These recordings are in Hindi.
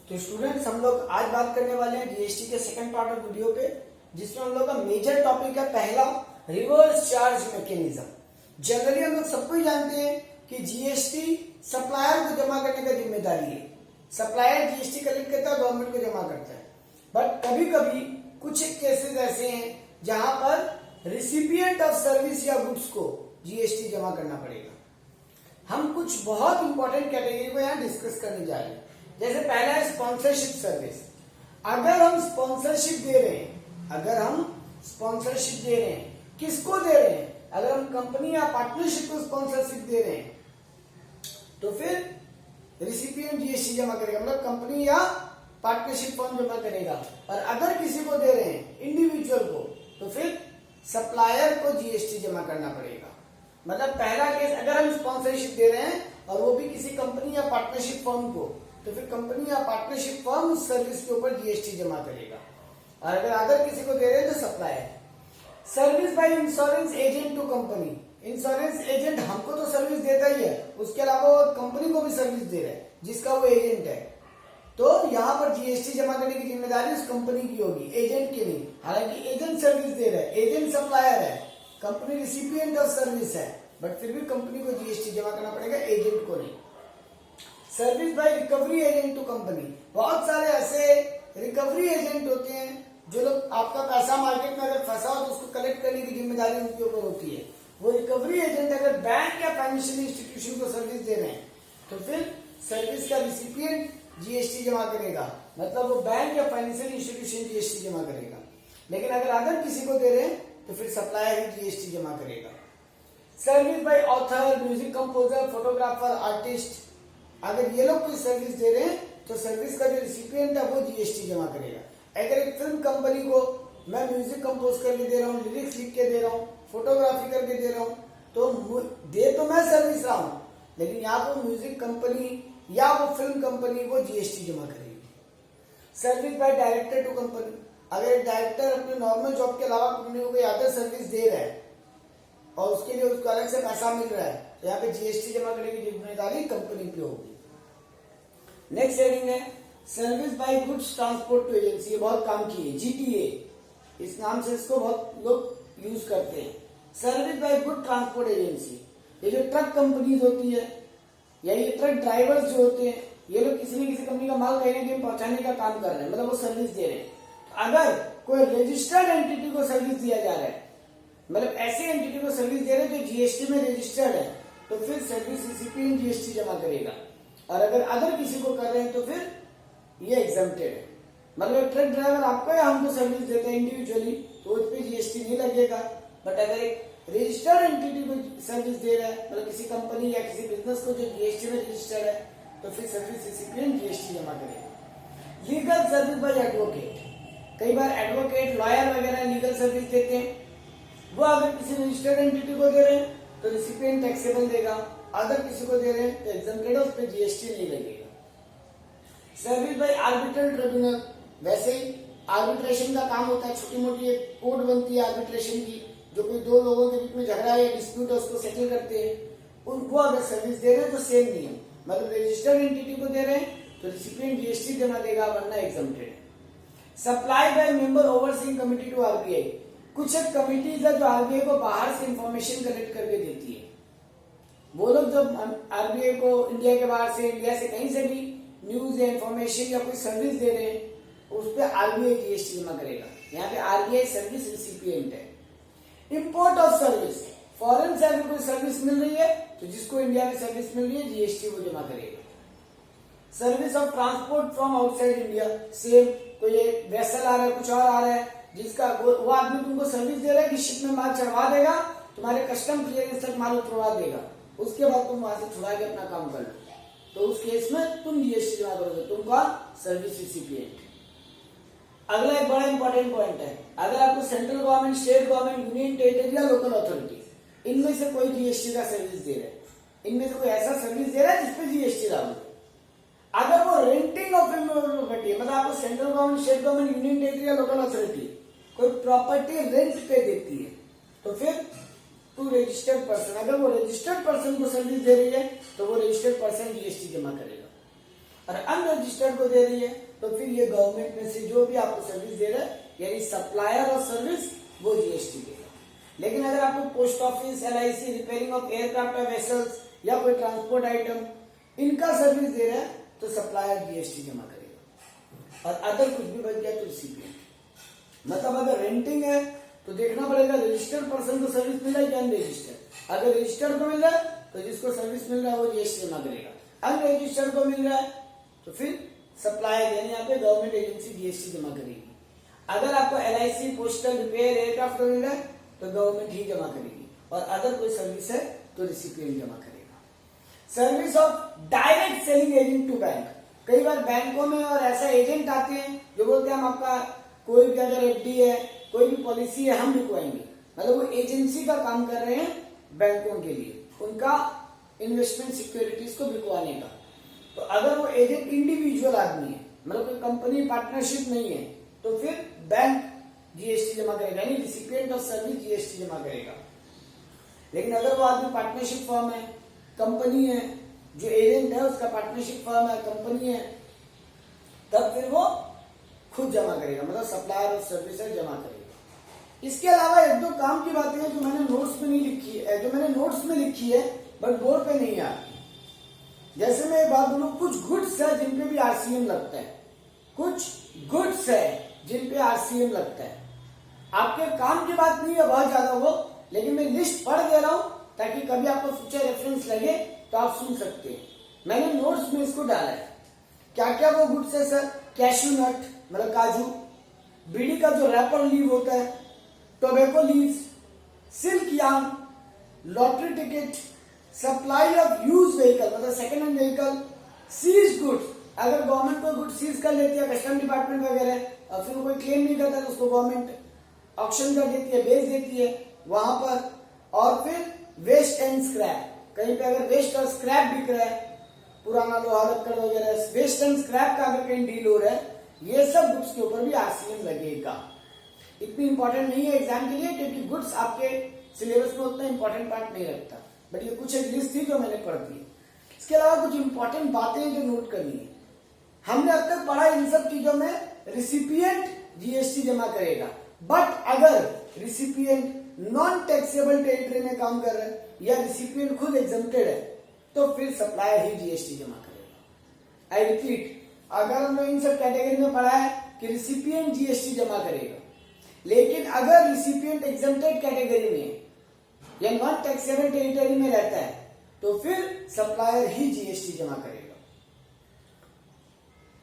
तो स्टूडेंट्स हम लोग आज बात करने वाले हैं जीएसटी के सेकंड पार्ट ऑफ वीडियो पे, जिसमें हम लोग का मेजर टॉपिक है पहला रिवर्स चार्ज मैकेनिज्म। जनरली हम लोग सबको ही जानते हैं कि जीएसटी सप्लायर को जमा करने का जिम्मेदारी है। सप्लायर जीएसटी कलेक्ट करता है, गवर्नमेंट को जमा करता है। बट कभी कभी कुछ केसेस ऐसे हैं जहां पर रिसिपिएंट ऑफ सर्विस या गुड्स को जीएसटी जमा करना पड़ेगा। हम कुछ बहुत इंपॉर्टेंट कैटेगरी को यहाँ डिस्कस करने जा रहे हैं। जैसे पहला है स्पॉन्सरशिप सर्विस। अगर हम स्पॉन्सरशिप दे रहे हैं, किसको दे रहे हैं? अगर हम कंपनी या पार्टनरशिप को स्पॉन्सरशिप दे रहे हैं तो फिर रिसिपिएंट जीएसटी जमा करेगा, मतलब कंपनी या पार्टनरशिप फर्म जमा करेगा। और अगर किसी को दे रहे हैं इंडिविजुअल को तो फिर सप्लायर को जीएसटी जमा करना पड़ेगा। मतलब पहला केस, अगर हम स्पॉन्सरशिप दे रहे हैं और वो भी किसी कंपनी या पार्टनरशिप फर्म को, तो फिर कंपनी या पार्टनरशिप फर्म उस सर्विस के ऊपर जीएसटी जमा करेगा। और अगर अदर किसी को दे रहे हैं तो supplier. Service by insurance agent to company. Insurance agent हमको तो सर्विस देता ही है, उसके अलावा वो कंपनी को भी सर्विस दे रहा है जिसका वो एजेंट है। तो यहाँ पर जीएसटी जमा करने की जिम्मेदारी उस कंपनी की होगी, एजेंट की नहीं। हालांकि एजेंट सर्विस दे रहा है, एजेंट सप्लायर है, कंपनी रिसिपिएंट ऑफ सर्विस है, बट फिर भी कंपनी को जीएसटी जमा करना पड़ेगा, एजेंट को नहीं। Service by recovery agent to company. बहुत सारे ऐसे रिकवरी एजेंट होते हैं जो लोग, आपका पैसा मार्केट में अगर फंसा हो तो उसको कलेक्ट करने की जिम्मेदारी उनके ऊपर होती है। वो रिकवरी एजेंट अगर बैंक या फाइनेंशियल इंस्टीट्यूशन को सर्विस दे रहे हैं तो फिर सर्विस का रिसिपिएंट जीएसटी जमा करेगा, मतलब वो बैंक या फाइनेंशियल इंस्टीट्यूशन जीएसटी जमा करेगा। लेकिन अगर अदर किसी को दे रहे हैं तो फिर सप्लायर ही जीएसटी जमा करेगा। Service by author, music composer, photographer, artist, अगर ये लोग कोई सर्विस दे रहे हैं तो सर्विस का जो रिसिपिएंट है वो जीएसटी जमा करेगा। अगर एक फिल्म कंपनी को मैं म्यूजिक कंपोज करके दे रहा हूँ, लिरिक्स लिख के दे रहा हूँ, फोटोग्राफी करके दे रहा हूँ, तो दे तो मैं सर्विस रहा हूँ, लेकिन यहाँ वो म्यूजिक कंपनी या वो फिल्म कंपनी वो जीएसटी जमा करेगी। Service by director to company. अगर एक डायरेक्टर अपने नॉर्मल जॉब के अलावा कंपनी को कोई अदर सर्विस दे रहा है और उसके लिए उसको अलग से पैसा मिल रहा है तो यहाँ पे जीएसटी जमा करने की जिम्मेदारी कंपनी पे होगी। नेक्स्ट हेडिंग है service by goods transport to agency. ये बहुत काम की है, जीटीए इस नाम से इसको बहुत लोग यूज करते हैं। Service by good transport agency, ये जो ट्रक कंपनीज होती है या ये ट्रक ड्राइवर्स जो होते हैं, ये लोग किसी न किसी कंपनी का माल कहीं ना कहीं पहुंचाने का काम कर रहे हैं, मतलब वो सर्विस दे रहे हैं। अगर कोई रजिस्टर्ड एंटिटी को सर्विस दिया जा रहा है, मतलब ऐसे एंटिटी को सर्विस दे रहे हैं जो जीएसटी में रजिस्टर्ड है, तो फिर सर्विस रिसिपिएंट जीएसटी जमा करेगा। और अगर अदर किसी को कर रहे हैं तो फिर ये एग्जम्प्टेड है। मतलब ट्रक ड्राइवर आपको या हमको सर्विस देते हैं इंडिविजुअली तो उस पर जीएसटी नहीं लगेगा। बट अगर एक रजिस्टर्ड एंटिटी को सर्विस दे रहा है, मतलब किसी कंपनी या किसी बिजनेस को जो जीएसटी में रजिस्टर्ड है, तो फिर सर्विस रिसिपिएंट जीएसटी जमा करेगा। Legal service by advocate. कई बार एडवोकेट, लॉयर वगैरह लीगल सर्विस देते हैं, वो अगर किसी रजिस्टर्ड एंटिटी को दे रहे हैं तो रिसिपिएंट टैक्सेबल देगा, अगर किसी को दे रहे हैं तो एग्जम्प्टेड है, उस पर जीएसटी नहीं लगेगा। Service by arbitral tribunal. वैसे ही आर्बिट्रेशन का काम होता है, छोटी मोटी एक कोड बनती है आर्बिट्रेशन की, जो कोई दो लोगों के बीच में झगड़ा या डिस्प्यूट है उसको सेटल करते हैं। उनको अगर सर्विस दे रहे हैं तो सेम नियम, मतलब रजिस्टर्ड एंटिटी को दे रहे हैं तो रिसिपिएंट जीएसटी जमा देगा, वरना एग्जम्प्टेड है। Supply by member overseeing committee to RBI. कुछ एक कमिटीज है जो आरबीआई को बाहर से इंफॉर्मेशन कलेक्ट करके देती है। वो लोग जब आरबीआई को इंडिया के बाहर से, इंडिया से कहीं से भी न्यूज या इंफॉर्मेशन या कोई सर्विस दे रहे हैं, उस पर आरबीआई जीएसटी जमा करेगा। यहाँ पे आरबीआई सर्विस रिसिपिएंट है। Import of service. फॉरेन से अगर कोई सर्विस मिल रही है तो जिसको इंडिया में सर्विस मिल रही है जीएसटी वो जमा करेगा। Service of transport from outside India. Same, कोई एक वेसल आ रहा है, कुछ और आ रहा है, जिसका वो आदमी तुमको सर्विस दे रहा है कि शिप में माल चढ़वा देगा, तुम्हारे कस्टम क्लियरेंस तक माल उतरवा देगा, उसके बाद तुम वहां से छुड़ा के अपना काम कर लो, तो उस केस में तुम जीएसटी जमा करोगे, तुम कौन? Service recipient. अगला एक बड़ा इंपॉर्टेंट पॉइंट है, अगर आपको central government, state government, union territory या लोकल अथॉरिटी, इनमें से कोई जीएसटी का सर्विस दे रहा है, इनमें से कोई ऐसा सर्विस दे रहा है जिसपे जीएसटी लागू है, अगर वो रेंटिंग ऑफ प्रॉपर्टी है, मतलब आपको central government, state government, union territory या लोकल अथॉरिटी कोई प्रॉपर्टी रेंट पे देती है, तो फिर टू रजिस्टर्ड पर्सन, अगर वो रजिस्टर्ड पर्सन को सर्विस दे रही है तो वो रजिस्टर्ड पर्सन जीएसटी जमा करेगा। और अनरजिस्टर्ड को दे रही है, तो फिर ये गवर्नमेंट में से जो भी आपको सर्विस दे रहा है यानी सप्लायर ऑफ सर्विस वो जीएसटी देगा। लेकिन अगर आपको post office, LIC, repairing of aircraft और वेसल्स या कोई ट्रांसपोर्ट आइटम इनका सर्विस दे रहा है तो सप्लायर जीएसटी जमा करेगा, और अदर कुछ भी बच गया तो रिसिपिएंट। मतलब अगर रेंटिंग है तो देखना पड़ेगा रजिस्टर्ड पर्सन को सर्विस मिल रहा है या अनरजिस्टर्ड। अगर रजिस्टर्ड को मिल रहा है तो जिसको सर्विस मिल रहा है वो जीएसटी जमा करेगा, अनरजिस्टर्ड को मिल रहा है तो फिर सप्लायर यानी यहाँ पे गवर्नमेंट एजेंसी जीएसटी जमा करेगी। अगर आपको एलआईसी, पोस्टल, रिपेयर, एयरक्राफ्ट को मिल रहा है तो गवर्नमेंट ही जमा करेगी, और अदर कोई सर्विस है तो रिसिपिएंट जमा करेगा। Service of direct selling agent to bank. कई बार बैंकों में और ऐसा एजेंट आते हैं जो बोलते हैं हम आपका कोई भी अगर एफडी है, कोई भी पॉलिसी है हम बिकवाएंगे। मतलब वो एजेंसी का काम कर रहे हैं बैंकों के लिए, उनका इन्वेस्टमेंट सिक्योरिटीज को बिकवाने का। तो अगर वो एजेंट इंडिविजुअल आदमी है, मतलब कोई कंपनी पार्टनरशिप नहीं है, तो फिर बैंक जीएसटी जमा करेगा, यानी रिसिपिएंट ऑफ सर्विस जीएसटी जमा करेगा। लेकिन अगर वो आदमी पार्टनरशिप फर्म है, कंपनी है, जो एजेंट है उसका पार्टनरशिप फर्म है, कंपनी है, तब फिर वो खुद जमा करेगा, मतलब सप्लायर ऑफ सर्विसेज जमा करेगा। इसके अलावा एक दो काम की बातें हैं जो मैंने नोट्स में नहीं लिखी है, जो मैंने नोट्स में लिखी है बट बोर्ड पे नहीं आती। जैसे मैं एक बात बोलूं, कुछ गुड्स है जिन पे भी आरसीएम लगता है, कुछ गुड्स है जिन पे आरसीएम लगता है। आपके काम की बात नहीं है बहुत ज्यादा वो, लेकिन मैं लिस्ट पढ़ दे रहा हूं ताकि कभी आपको फ्यूचर रेफरेंस लगे तो आप सुन सकते हैं। मैंने नोट्स में इसको डाला है। क्या क्या वो गुड्स है सर? कैश्यू नट मतलब काजू, बीड़ी का जो रैपर लीव होता है, tobacco leaves, silk yarn, lottery ticket, supply of use vehicle मतलब second hand vehicle, seize goods. अगर गवर्नमेंट कोई गुड सीज कर लेती है, कस्टम डिपार्टमेंट वगैरह, और फिर कोई क्लेम नहीं करता तो उसको गवर्नमेंट ऑक्शन कर देती है, बेच देती है वहां पर। और फिर वेस्ट एंड स्क्रैप, कहीं पे अगर वेस्ट और स्क्रैप बिक रहा है, पुराना लोहा लक्कड़ वगैरह, वेस्ट एंड स्क्रैप का अगर कहीं डील हो रहा है, ये सब गुड्स के ऊपर भी आरसीएम लगेगा। इतनी इंपॉर्टेंट नहीं है एग्जाम के लिए, क्योंकि गुड्स आपके सिलेबस में उतना इंपॉर्टेंट पार्ट नहीं रखता, बट ये कुछ एक लिस्ट थी जो मैंने पढ़ दी। इसके अलावा कुछ इंपॉर्टेंट बातें जो नोट करनी है। हमने अब तक पढ़ा इन सब चीजों में रिसिपिएंट जीएसटी जमा करेगा, बट अगर रिसिपिएंट नॉन टैक्सेबल टेरिटरी में काम कर रहा है या रिसिपिएंट खुद एग्जम्प्टेड है तो फिर सप्लायर ही जीएसटी जमा करेगा। आई रिपीट, अगर हमने इन सब कैटेगरी में पढ़ा है कि रिसिपिएंट जीएसटी जमा करेगा, लेकिन अगर रिसिपिएंट एग्जम्प्टेड कैटेगरी में या नॉन टैक्सेबल टेरिटरी में रहता है तो फिर सप्लायर ही जीएसटी जमा करेगा।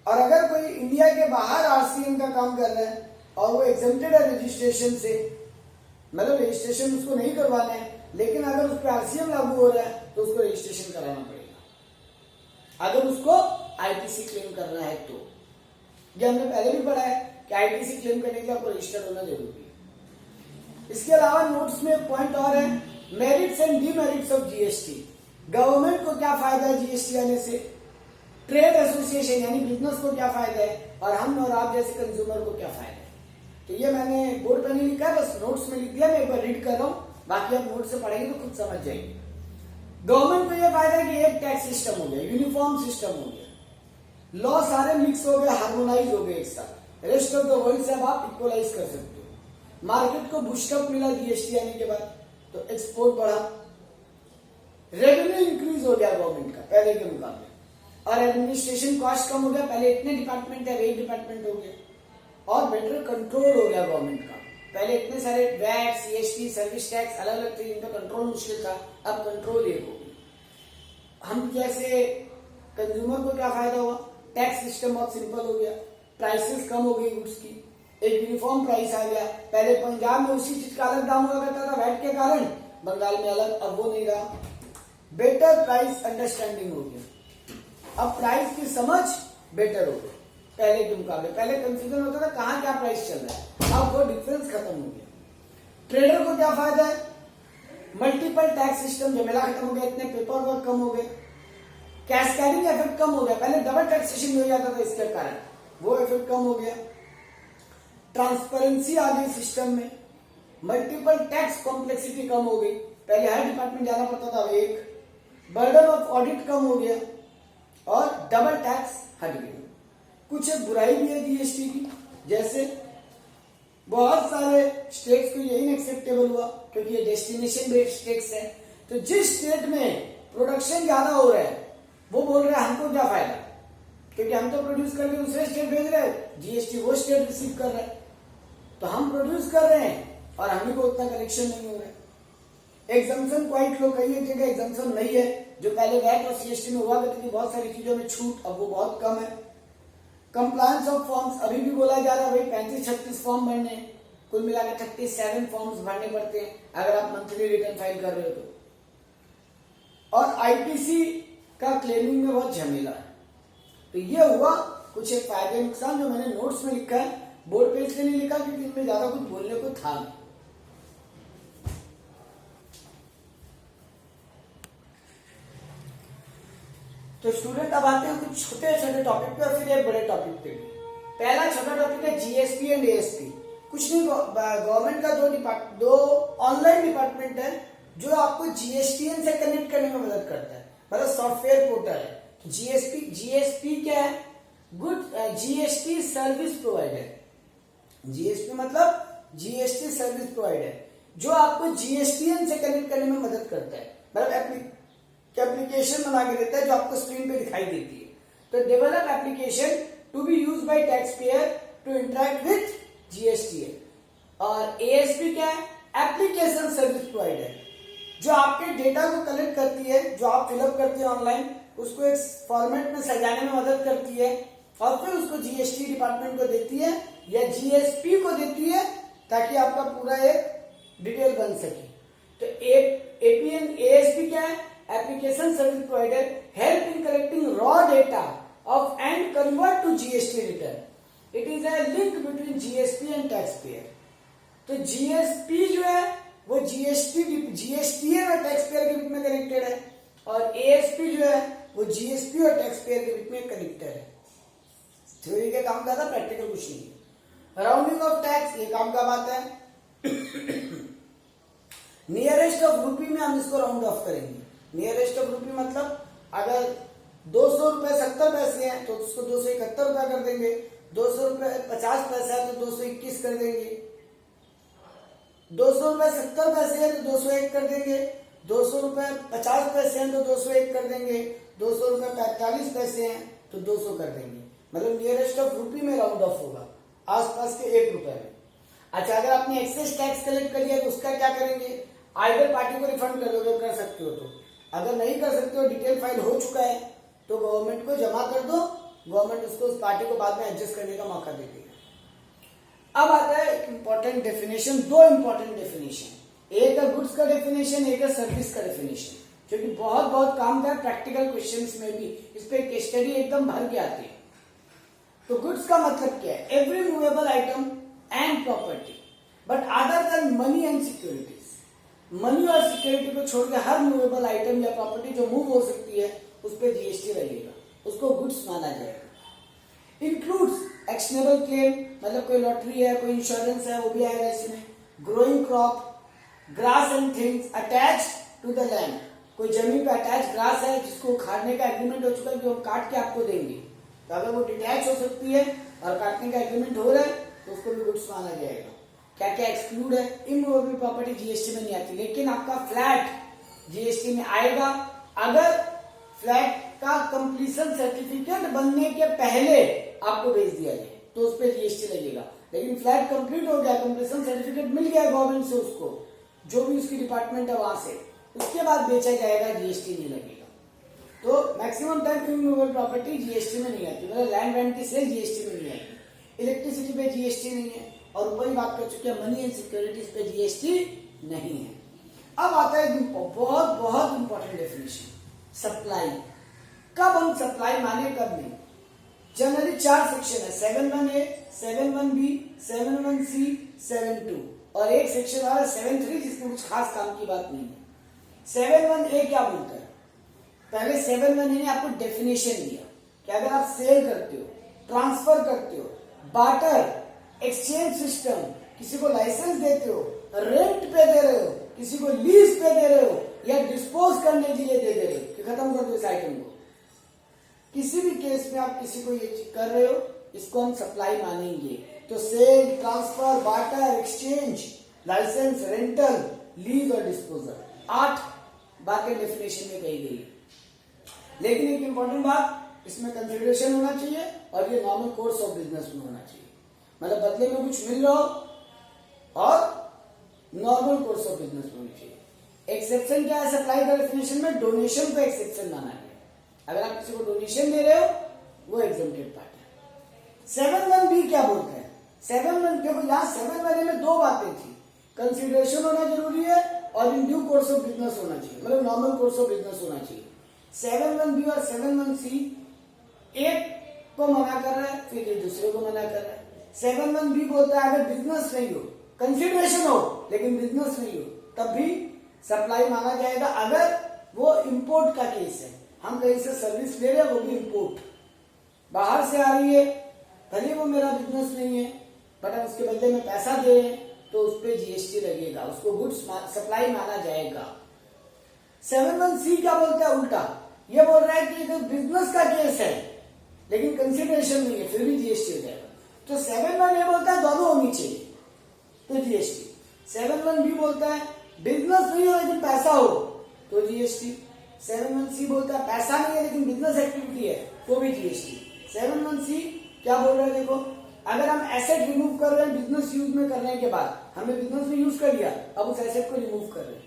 और अगर कोई इंडिया के बाहर आरसीएम का काम कर रहा है और वो एग्जम्प्टेड है रजिस्ट्रेशन से, मतलब रजिस्ट्रेशन उसको नहीं करवाना है, लेकिन अगर उस पर आरसीएम लागू हो रहा है तो उसको रजिस्ट्रेशन कराना पड़ेगा, अगर उसको आईटीसी क्लेम करना है तो। ये हमने पहले भी पढ़ा है कि आईटीसी क्लेम करने के लिए आपको रजिस्टर्ड होना जरूरी है। इसके अलावा नोट्स में एक पॉइंट और है, merits and demerits of GST. Government को क्या फायदा है जीएसटी आने से, ट्रेड एसोसिएशन यानी बिजनेस को क्या फायदा है, और हम और आप जैसे कंज्यूमर को क्या फायदा है। तो ये मैंने बोर्ड पर नहीं लिखा है, बस नोट्स में लिख दिया। मैं एक बार रीड कर रहा हूँ, बाकी आप नोट से पढ़ेंगे तो खुद समझ जाएंगे। गवर्नमेंट को यह फायदा है कि एक टैक्स सिस्टम हो गया, यूनिफॉर्म सिस्टम हो गया, लॉ सारे मिक्स हो गए, हार्मोनाइज हो गए एक साथ, रेस्ट ऑफ द वर्ल्ड से अब आप इक्वलाइज कर सकते हो। मार्केट को बूस्टअप मिला जीएसटी आने के बाद, तो एक्सपोर्ट बढ़ा, रेवेन्यू इंक्रीज हो गया गवर्नमेंट का पहले के मुकाबले, और एडमिनिस्ट्रेशन कॉस्ट कम हो गया, पहले इतने डिपार्टमेंट है एक डिपार्टमेंट हो गया, और बेटर कंट्रोल हो गया गवर्नमेंट का। पहले इतने सारे वैट, सीएसटी, सर्विस टैक्स अलग अलग थे, इनका कंट्रोल मुश्किल था, अब कंट्रोल एक हो गया। हम जैसे कंज्यूमर को क्या फायदा हुआ, टैक्स सिस्टम बहुत सिंपल हो गया, प्राइसेस कम हो गई गुड्स की, एक यूनिफॉर्म प्राइस आ गया। पहले पंजाब में उसी चीज का अलग दाम हुआ करता था वैट के कारण, बंगाल में अलग, अब वो नहीं रहा। बेटर प्राइस अंडरस्टैंडिंग हो गया, अब प्राइस की समझ बेटर हो गई पहले के मुकाबले। पहले कंफ्यूजन होता था कहाँ क्या प्राइस चल रहा है, अब वो डिफरेंस खत्म हो गया। ट्रेडर को क्या फायदा है, मल्टीपल टैक्स सिस्टम झमेला खत्म हो गया, इतने पेपर वर्क कम हो गए, कैस्केडिंग इफेक्ट कम हो गया, पहले डबल टैक्सेशन हो जाता था इसके कारण, वो इफेक्ट कम हो गया। ट्रांसपेरेंसी आ गई सिस्टम में, मल्टीपल टैक्स कॉम्प्लेक्सिटी कम हो गई, पहले हर डिपार्टमेंट जाना पड़ता था एक, बर्डन ऑफ ऑडिट कम हो गया, और डबल टैक्स हट गया। कुछ एक बुराई भी है जीएसटी की, जैसे बहुत सारे स्टेट्स को ये इनएक्सेप्टेबल हुआ क्योंकि ये डेस्टिनेशन बेस्ड टैक्स है। तो जिस स्टेट में प्रोडक्शन ज्यादा हो रहा है वो बोल रहे हैं हमको क्या फायदा, क्योंकि हम तो प्रोड्यूस करके दूसरे स्टेट भेज रहे हैं, जीएसटी वो स्टेट रिसीव कर रहा है, तो हम प्रोड्यूस कर रहे हैं और हम ही को उतना कलेक्शन नहीं हो रहा है। एग्जाम्पशन क्वाइट लो, कई जगह एग्जाम्पशन नहीं है, जो पहले वैट और सीएसटी में हुआ करती थी बहुत सारी चीजों में छूट, अब वो बहुत कम है। कंप्लायंस ऑफ फॉर्म्स अभी भी बोला जा रहा है, भाई 35-36 फॉर्म भरने हैं, कुल मिलाकर 37 फॉर्म्स भरने पड़ते हैं अगर आप मंथली रिटर्न फाइल कर रहे हो तो। और आईटीसी का क्लेमिंग में बहुत झमेला है। तो ये हुआ कुछ एक फायदे नुकसान जो मैंने नोट्स में लिखा है, बोर्ड पे इसलिए नहीं लिखा क्योंकि इनमें ज्यादा कुछ बोलने को था नहीं। तो स्टूडेंट अब आते हैं कुछ छोटे छोटे टॉपिक पे और फिर एक बड़े टॉपिक पे। पहला छोटा टॉपिक है जीएसपी एंड एएसपी। कुछ नहीं, गवर्नमेंट का दो ऑनलाइन डिपार्टमेंट है जो आपको जीएसटीएन से कनेक्ट करने में मदद करता है, मतलब सॉफ्टवेयर पोर्टल है। जीएसपी क्या है? GST service provider. जीएसपी मतलब जीएसटी सर्विस प्रोवाइडर, जो आपको जीएसटीएन से कनेक्ट करने में मदद करता है, मतलब एप्लीकेशन बना के देता है जो आपको स्क्रीन पे दिखाई देती है। तो develop application to be use by tax payer to interact with GSTN. और एएसपी क्या है? एप्लीकेशन सर्विस प्रोवाइडर, जो आपके डेटा को कलेक्ट करती है, जो आप फिलअप करते हैं ऑनलाइन, उसको एक फॉर्मेट में सजाने में मदद करती है और फिर उसको जीएसटी डिपार्टमेंट को देती है या जीएसपी को देती है ताकि आपका पूरा एक डिटेल बन सके। तो एपीएन एएसपी क्या है? Application service provider help in collecting raw data off and convert to GST return. It is a link between GSP and tax payer. तो जीएसपी जो है वो जीएसटीएन और टैक्स पेयर के बीच में कनेक्टेड है और एएसपी जो है वो जीएसपी और टैक्स पेयर के बीच में कनेक्टेड है। थ्योरी के काम का था, प्रैक्टिकल कुछ नहीं। राउंडिंग ऑफ टैक्स, ये काम का बात है। नियरेस्ट ऑफ रूपी में हम इसको राउंड ऑफ करेंगे। नियरेस्ट ऑफ रूपी मतलब अगर 200 रुपए 70 पैसे हैं तो उसको 271 रुपया कर देंगे, 200 रुपए 50 पैसा है तो 221 कर देंगे, 200 रुपए 70 पैसे हैं तो 201 कर देंगे, 200 रुपए 50 पैसे हैं तो 201 कर देंगे, 200 रुपए 45 पैसे हैं तो 200 कर देंगे। मतलब नियरेस्ट ऑफ रूपी में राउंड ऑफ होगा, आसपास के 1 रुपए में। अच्छा, अगर आपने एक्सेस टैक्स कलेक्ट कर लिया तो उसका क्या करेंगे? आइदर पार्टी को रिफंड कर दोगे, कर सकते हो। तो अगर नहीं कर सकते हो, डिटेल फाइल हो चुका है तो गवर्नमेंट को जमा कर दो, गवर्नमेंट उसको उस पार्टी को बाद में एडजस्ट करने का मौका दे देगी। अब आता है एक इंपॉर्टेंट डेफिनेशन, 2 इंपॉर्टेंट डेफिनेशन, एक है गुड्स का डेफिनेशन, एक है सर्विस का डेफिनेशन, जो कि बहुत काम का प्रैक्टिकल क्वेश्चंस में भी इस पे केस स्टडी एकदम भर के आती है। तो गुड्स का मतलब क्या है? Every movable item and property but other than money and securities. Money और सिक्योरिटी को छोड़कर हर मूवेबल आइटम या प्रॉपर्टी जो मूव हो सकती है उस पर जीएसटी लगेगा, उसको गुड्स माना जाएगा। इंक्लूड्स एक्शनेबल क्लेम, मतलब कोई लॉटरी है, कोई इंश्योरेंस है, वो भी आएगा इसमें। Growing crop, grass and things attach to the land, कोई जमीन पे अटैच ग्रास है जिसको खाने का एग्रीमेंट हो चुका है कि हम काट के आपको देंगे, तो अगर वो डिटैच हो सकती है और काटने का एग्रीमेंट हो रहा है तो उसको भी गुड्स माना जाएगा। क्या क्या एक्सक्लूड है? इमूवेबल प्रॉपर्टी जीएसटी में नहीं आती, लेकिन आपका फ्लैट जीएसटी में आएगा अगर फ्लैट का कंप्लीशन सर्टिफिकेट बनने के पहले आपको भेज दिया जाए तो उस पर जीएसटी लगेगा। लेकिन फ्लैट कंप्लीट हो गया, कंप्लीशन सर्टिफिकेट मिल गया गवर्नमेंट से, उसको जो भी उसकी डिपार्टमेंट है वहां से, उसके बाद बेचा जाएगा, जीएसटी नहीं लगेगा। तो maximum time immovable property GST में नहीं आती, मतलब लैंड रेंट की सेल जीएसटी में नहीं आती। इलेक्ट्रिसिटी पे जीएसटी नहीं है और ऊपर ही बात कर चुके हैं मनी एंड सिक्योरिटीज पे जीएसटी नहीं है। अब आता है बहुत इंपॉर्टेंट डेफिनेशन, सप्लाई। कब हम सप्लाई माने, कब नहीं? जनरली 4 सेक्शन है, 7(1)(a), 7(1)(b), 7(1)(c), 7(2) और एक सेक्शन वाला 7(3) जिसमें कुछ खास काम की बात नहीं है। 7(1)(a) क्या बोलता है? पहले 7(1)(a) ने आपको डेफिनेशन दिया कि अगर आप सेल करते हो, ट्रांसफर करते हो, बाटर, एक्सचेंज सिस्टम, किसी को लाइसेंस देते हो, रेंट पे दे रहे हो, किसी को लीज पे दे रहे हो या डिस्पोज करने के लिए दे रहे हो कि खत्म कर दो इस आइटम को, किसी भी केस में आप किसी को ये चीज कर रहे हो, इसको हम सप्लाई मानेंगे। तो sale, transfer, barter, exchange, licence, rental, lease और डिस्पोजल, 8 बातें डेफिनेशन में कही गई है। लेकिन एक इंपॉर्टेंट बात, इसमें कंसिडरेशन होना चाहिए और ये नॉर्मल कोर्स ऑफ बिजनेस में होना चाहिए। मतलब बदले में कुछ मिल रहा हो और नॉर्मल कोर्स ऑफ बिजनेस में होनी चाहिए। एक्सेप्शन क्या है सप्लाई का डेफिनेशन में? डोनेशन को एक्सेप्शन माना गया। अगर आप किसी को डोनेशन दे रहे हो वो एग्जेम्प्टेड पार्ट है। 7(1)(b) क्या बोलते हैं? 7(1) देखो यहाँ 7(1) में 2 बातें थी, कंसिडरेशन होना जरूरी है और in due course of business होना चाहिए, मतलब नॉर्मल कोर्स ऑफ बिजनेस होना चाहिए। 7(1)(b) और 7(1)(c) एक को मना कर रहा है, फिर ये दूसरे को मना कर रहा है। 7(1)(b) बोलता है अगर बिजनेस नहीं हो, कंसिडरेशन हो लेकिन बिजनेस नहीं हो, तब भी सप्लाई माना जाएगा अगर वो इंपोर्ट का केस है। हम कहीं से सर्विस ले रहे हैं, वो भी इंपोर्ट बाहर से आ रही है, भले वो मेरा बिजनेस नहीं है बट हम उसके बदले में पैसा दे रहे हैं, तो उस पर जीएसटी लगेगा, उसको गुड्स सप्लाई माना जाएगा। 7(1)(c) क्या बोलता है? उल्टा, ये बोल रहा है कि तो बिजनेस का केस है लेकिन कंसिडरेशन नहीं है, फिर भी जीएसटी हो जाएगा। तो 7(1) बोलता है दोनों होनी चाहिए तो जीएसटी। 7(1)(b) बोलता है बिजनेस नहीं हो लेकिन पैसा हो तो जीएसटी। 7(1)(c) बोलता है पैसा नहीं है लेकिन बिजनेस एक्टिविटी है तो भी जीएसटी। 7(1)(c) क्या बोल रहे हैं? देखो, अगर हम एसेट रिमूव कर रहे हैं बिजनेस यूज में करने के बाद, हमने बिजनेस में यूज कर लिया, अब उस एसेट को रिमूव कर रहे हैं,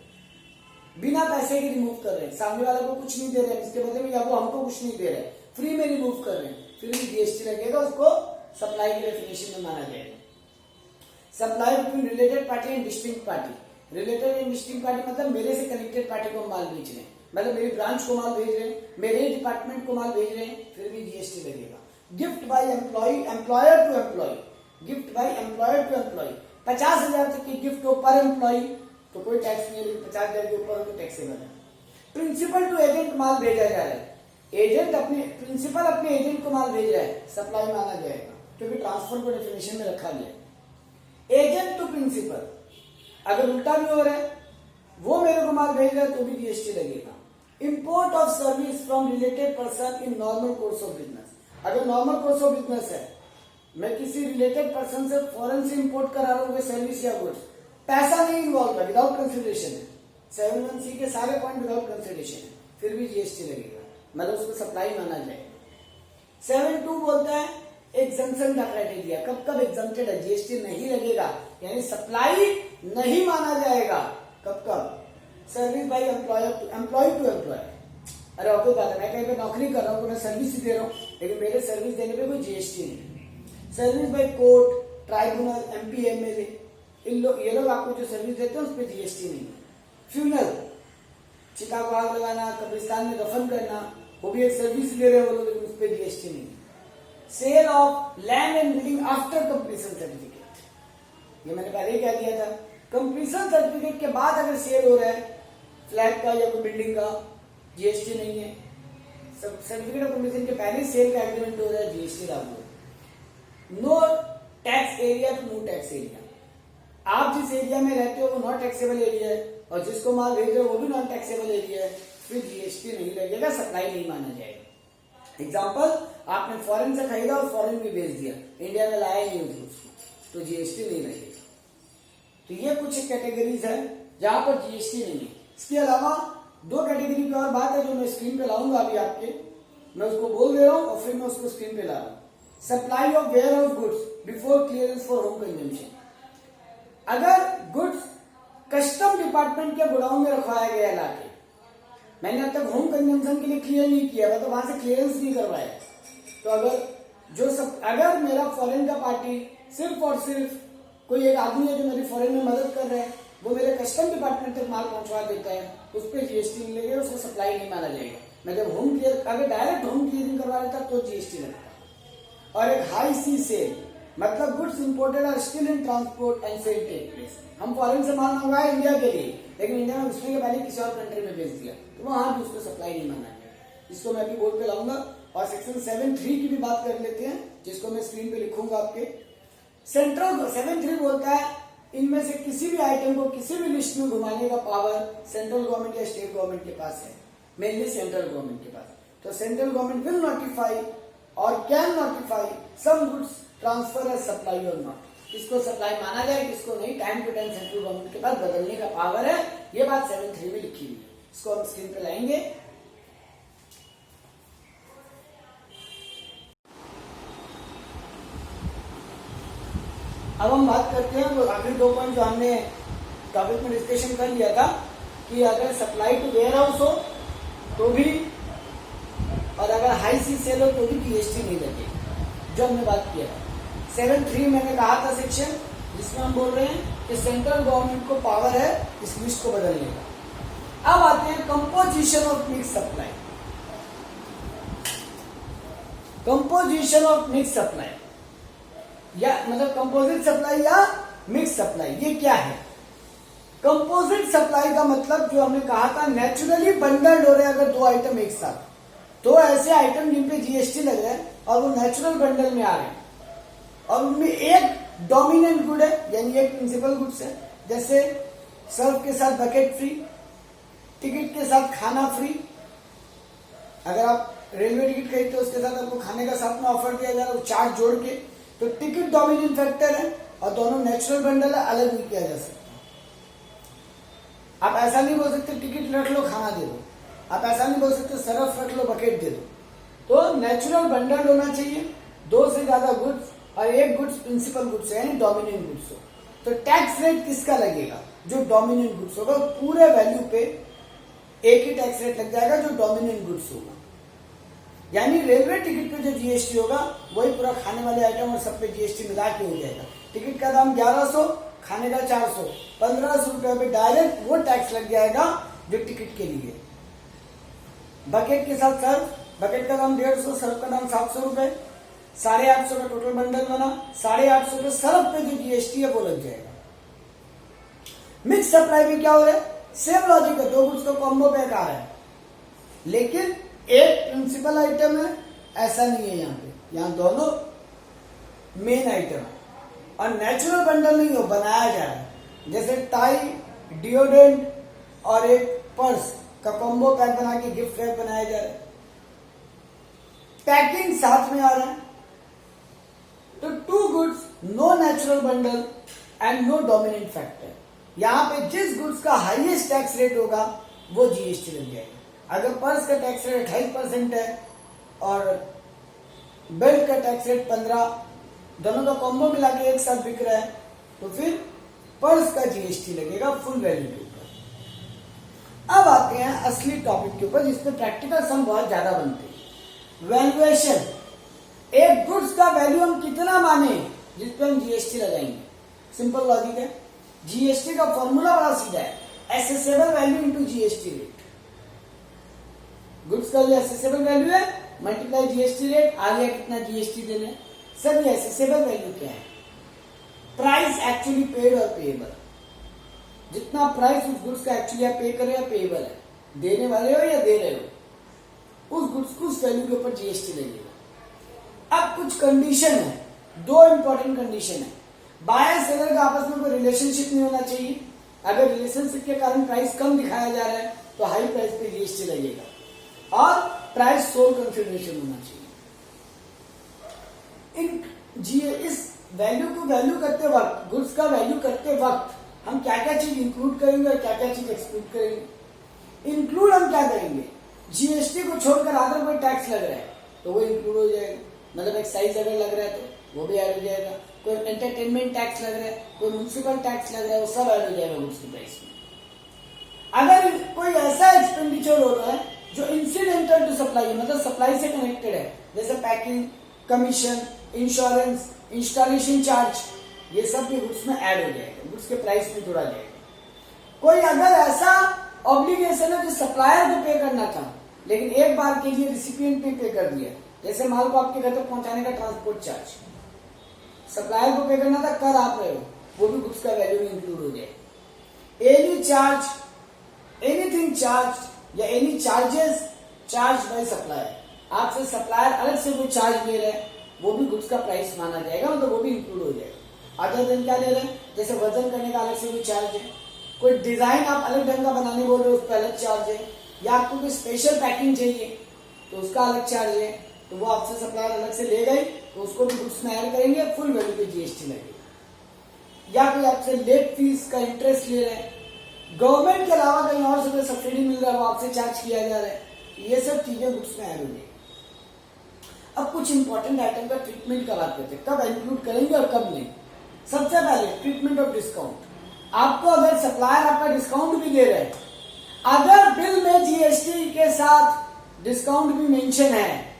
बिना पैसे के रिमूव कर रहे हैं, सामने वाले को कुछ नहीं दे रहे हैं, इसके बदले में या वो हमको कुछ नहीं दे रहे, फ्री में रिमूव कर रहे हैं, फिर भी जीएसटी लगेगा, उसको सप्लाई के डेफिनेशन में माना जाएगा। Supply between related party and distinct party. Related and distinct party मतलब मेरे से कनेक्टेड पार्टी को माल बेच रहे हैं, मतलब मेरी ब्रांच को माल भेज रहे हैं, मेरे डिपार्टमेंट को माल भेज रहे हैं, फिर भी जीएसटी लगेगा। Gift by employ, employer to employ, gift by employer to employ, 50,000 तक की गिफ्ट हो पर एम्प्लॉय तो कोई टैक्स नहीं है, लेकिन 50,000 के ऊपर तो टैक्सेबल है। प्रिंसिपल टू एजेंट माल भेजा जा रहा है, एजेंट अपने प्रिंसिपल अपने एजेंट को माल भेज रहा है, सप्लाई माना जाएगा क्योंकि ट्रांसफर को डेफिनेशन में रखा गया। एजेंट टू प्रिंसिपल, अगर उल्टा भी हो रहा है, वो मेरे को माल भेज रहा है तो भी जीएसटी लगेगा। Import of service from related person in normal course of business, अगर नॉर्मल कोर्स ऑफ बिजनेस है, मैं किसी रिलेटेड पर्सन से फॉरेन से इंपोर्ट करा रहा हूँ सर्विस या गुड्स, पैसा नहीं इन्वॉल्व है, विदाउट कंसिडरेशन है। 7(1)(c) के सारे पॉइंट विदाउट कंसिडरेशन है, फिर भी जीएसटी लगेगा, मतलब उसको सप्लाई माना जाएगा। 7(2) बोलता है एग्जम्पशन का क्राइटेरिया, कब कब एग्जम्प्टेड है, जीएसटी नहीं लगेगा, यानी सप्लाई नहीं माना जाएगा। कब कब? Service by employ to employ. अरे और कोई बात है, मैं कहीं पे नौकरी कर रहा हूँ तो मैं सर्विस ही दे रहा हूँ, लेकिन मेरे सर्विस देने पे कोई जीएसटी नहीं। Service by court, tribunal, MP, MLA, ये लोग आपको जो सर्विस देते हैं उस पर जीएसटी नहीं है। फ्यूनल, चिता को आग लगाना, कब्रिस्तान में दफन करना, वो भी एक सर्विस ले रहे हैं वो लोग, लेकिन उस पर जीएसटी नहीं है। Sale of land and building after completion certificate, ये मैंने पहले ही कह दिया था, कंप्लीशन सर्टिफिकेट के बाद अगर सेल हो रहा है फ्लैट का या कोई बिल्डिंग का, जीएसटी नहीं है। सर्टिफिकेट ऑफ कंप्लीशन के पहले सेल का एग्रीमेंट हो रहा है, जीएसटी लागू है। No tax area to no tax area, आप जिस एरिया में रहते हो वो नॉन टैक्सेबल एरिया है और जिसको माल भेज रहे हो वो भी नॉन टैक्सेबल एरिया है, फिर जीएसटी नहीं लगेगा, सप्लाई नहीं माना जाएगा। एग्जाम्पल, आपने फॉरेन से खरीदा और फॉरेन भी भेज दिया, इंडिया में लाया नहीं उसको, तो जीएसटी नहीं लगेगा। तो ये कुछ कैटेगरीज है जहां पर जीएसटी नहीं है। इसके अलावा 2 कैटेगरी की और बात है जो मैं स्क्रीन पे लाऊंगा अभी आपके, मैं उसको बोल दे रहा हूं और फिर मैं उसको स्क्रीन पे ला रहा हूं। Supply of warehouse goods before clearance for home consumption, अगर गुड्स कस्टम डिपार्टमेंट के गोडाउन में रखवाया गया लाके, मैंने अब तक होम कंजम्पशन के लिए क्लियर नहीं किया, मतलब वहां से क्लियरेंस नहीं करवाया, तो अगर मेरा फॉरेन का पार्टी सिर्फ और सिर्फ कोई एक आदमी है जो मेरी फॉरेन में मदद कर रहा है, वो मेरे कस्टम डिपार्टमेंट तक माल पहुंचवा देता है, उस पर जीएसटी नहीं लगेगा, उसको सप्लाई नहीं माना जाएगा। मैं जब होम क्लियर, अगर डायरेक्ट होम क्लियरिंग करवा लेता तो जीएसटी लगता। और एक हाई सी सेल, मतलब goods imported are still in transport and sale take place, हम फॉरेन से माल मंगवाए इंडिया के लिए, लेकिन इंडिया में घुसने के पहले किसी और कंट्री में भेज दिया, तो वहां भी उसको सप्लाई नहीं माना जाएगा। इसको मैं अभी बोर्ड पे लाऊंगा और सेक्शन 7(3) की भी बात कर लेते हैं, जिसको मैं स्क्रीन पे लिखूंगा आपके। सेंट्रल 7(3) बोलता है इनमें से किसी भी आइटम को किसी भी लिस्ट में घुमाने का पावर सेंट्रल गवर्नमेंट या स्टेट गवर्नमेंट के पास है, मेनली सेंट्रल गवर्नमेंट के पास। तो सेंट्रल गवर्नमेंट विल नोटिफाई और can notify some goods transfer as supply और नॉट। इसको सप्लाई माना जाए, किसको नहीं, time to time central government के पास बदलने का पावर है। ये बात 7.3 में लिखी हुई है, इसको हम स्क्रीन पे लाएंगे। अब हम बात करते हैं वो आखिरी 2 पॉइंट जो हमने टॉपिक में डिस्कशन कर लिया था कि अगर सप्लाई टू वेयर हाउस हो तो भी, और अगर हाई सी सेल हो तो भी जीएसटी नहीं लगेगी, जो हमने बात किया। 7.3 मैंने कहा था सेक्शन, जिसमें हम बोल रहे हैं कि सेंट्रल गवर्नमेंट को पावर है इस लिस्ट को बदलने का। अब आते हैं composition of mix supply. Composition of mix supply या मतलब कंपोजिट सप्लाई या मिक्स सप्लाई, ये क्या है? कंपोजिट सप्लाई का मतलब जो हमने कहा था नेचुरली बंडल्ड हो रहे हैं अगर 2 आइटम एक साथ, तो ऐसे आइटम जिन पे जीएसटी लग रहा है और वो नेचुरल बंडल में आ रहे हैं और उनमें एक डोमिनेंट गुड है यानी एक प्रिंसिपल गुड्स है, जैसे सर्व के साथ बकेट फ्री, टिकट के साथ खाना फ्री। अगर आप रेलवे टिकट खरीदते हो उसके साथ आपको खाने का साथ में ऑफर दिया जा रहा है, वो चार्ज जोड़ के, तो टिकट डोमिनेंट फैक्टर है और दोनों नेचुरल बंडल है, अलग नहीं किया जा सकता। आप ऐसा नहीं बोल सकते टिकट रख लो खाना दे दो, आप ऐसा नहीं बोल सकते सरफ रख लो बकेट दे दो। तो नेचुरल बंडल होना चाहिए, 2 से ज्यादा गुड्स और एक गुड्स प्रिंसिपल गुड्स है यानी डोमिनेंट गुड्स हो। तो टैक्स रेट किसका लगेगा? जो डोमिनेंट गुड्स होगा, पूरे वैल्यू पे एक ही टैक्स रेट लग जाएगा जो डोमिनेंट गुड्स होगा। यानी रेलवे टिकट पे जो जीएसटी होगा वही पूरा खाने वाले आइटम और सब पे जीएसटी मिला के हो जाएगा। टिकट का दाम 1100, खाने का 400, 1500 रुपए पे डायरेक्ट वो टैक्स लग जाएगा जो टिकट के लिए। बकेट के साथ सर्व, बकेट का दाम 150, सर्व का दाम 700 रुपए, 850 का टोटल बंडल बना, 850 पे सर्व पे जो जीएसटी है वो लग जाएगा। मिक्स सप्लाई में क्या हो रहा है? सेम लॉजिक है, 2 गुड्स का कॉम्बो पैक आ रहा है, लेकिन एक प्रिंसिपल आइटम है, ऐसा नहीं है यहाँ पे। यहाँ दोनों मेन आइटम है और नेचुरल बंडल नहीं हो, बनाया जा रहा है। जैसे टाई, डिओड्रेंट और एक पर्स का कॉम्बो पैक बना के गिफ्ट पैक बनाया जा रहा है, पैकिंग साथ में आ रहा है। तो 2 goods, no natural bundle and no dominant factor. यहां पे जिस गुड्स का हाईएस्ट टैक्स रेट होगा वो जीएसटी लग जाएगा। अगर पर्स का टैक्स रेट 28% है और बेल्ट का टैक्स रेट 15, दोनों का कॉम्बो मिला के एक साथ बिक रहा है, तो फिर पर्स का जीएसटी लगेगा फुल वैल्यू के ऊपर। अब आते हैं असली टॉपिक के ऊपर जिसमें प्रैक्टिकल सम बहुत ज्यादा बनते हैं। वैल्यूएशन, एक गुड्स का वैल्यू हम कितना माने जिसपे हम जीएसटी लगाएंगे। सिंपल लॉजिक है, जीएसटी का फॉर्मूला बड़ा सीधा है, assessable value into GST rate. Goods का जो एसेसेबल वैल्यू है मल्टीप्लाई जीएसटी रेट, आ गया कितना जीएसटी देने। सर ये एसेसेबल वैल्यू क्या है? प्राइस एक्चुअली पेड और पेएबल। जितना प्राइस उस गुड्स का एक्चुअली आप पे कर रहे हो, पेएबल है, देने वाले हो या दे रहे हो, उस गुड्स को उस वैल्यू के ऊपर जीएसटी लगेगा। अब कुछ कंडीशन है, 2 इंपॉर्टेंट कंडीशन है। बायर सेलर का आपस में कोई रिलेशनशिप नहीं होना चाहिए। अगर रिलेशनशिप के कारण प्राइस कम दिखाया जा रहा है तो हाई प्राइस पे जीएसटी लगेगा, और प्राइस सोल कंसिडरेशन होना चाहिए। इस वैल्यू को वैल्यू करते वक्त, गुड्स का वैल्यू करते वक्त हम क्या क्या चीज इंक्लूड करेंगे और क्या क्या चीज एक्सक्लूड करेंगे। इंक्लूड हम क्या करेंगे? जीएसटी को छोड़कर अगर कोई टैक्स लग रहा है तो वो इंक्लूड हो जाएगा, मतलब एक्साइज अगर लग रहा है तो वो भी ऐड हो जाएगा। कोई एंटरटेनमेंट टैक्स लग रहा है, कोई म्युनिसिपल टैक्स लग रहा है, वो सब ऐड हो जाएगा गुड्स की प्राइस में। अगर कोई ऐसा एक्सपेंडिचर हो रहा है जो इंसिडेंटल टू सप्लाई, मतलब सप्लाई से कनेक्टेड है, जैसे packing, commission, insurance, installation charge, ये सब भी गुड्स में ऐड हो जाएगा, गुड्स के प्राइस में जोड़ा जाएगा। कोई अगर ऐसा ऑब्लिगेशन है जो सप्लायर को पे करना था लेकिन एक बार के लिए रिसिपिएंट ने पे कर दिया, जैसे माल को आपके घर तक पहुंचाने का ट्रांसपोर्ट चार्ज सप्लायर को पे करना था, कर आप रहे हो, वो भी गुड्स का वैल्यू में इंक्लूड हो जाए। एनी चार्ज, एनीथिंग चार्ज या any charges charge by supplier, आपसे सप्लायर अलग से कोई चार्ज ले रहे हैं वो भी गुड्स का प्राइस माना जाएगा, मतलब वो भी इंक्लूड हो जाएगा। अदर देन क्या ले रहे हैं, जैसे वजन करने का अलग से कोई चार्ज है, कोई डिजाइन आप अलग ढंग का बनाने बोल रहे हो उस पर अलग चार्ज है, या आपको कोई स्पेशल पैकिंग चाहिए तो उसका अलग चार्ज है, तो वो आपसे सप्लायर अलग से ले गए तो उसको भी गुड्स में ऐड करेंगे, फुल वैल्यू पे जीएसटी लगेगा। या कोई आपसे लेट फीस का इंटरेस्ट ले रहे हैं, गवर्नमेंट के अलावा कहीं और से कोई सब्सिडी मिल रहा है वो आपसे चार्ज किया जा रहा है, ये सब चीजें गुड्स में ऐड होंगी। अब कुछ इंपॉर्टेंट आइटम का ट्रीटमेंट का बात करते हैं, कब इंक्लूड करेंगे और कब नहीं। सबसे पहले ट्रीटमेंट ऑफ डिस्काउंट। आपको अगर सप्लायर आपका डिस्काउंट भी दे रहे हैं, अगर बिल में जीएसटी के साथ डिस्काउंट भी मेंशन है,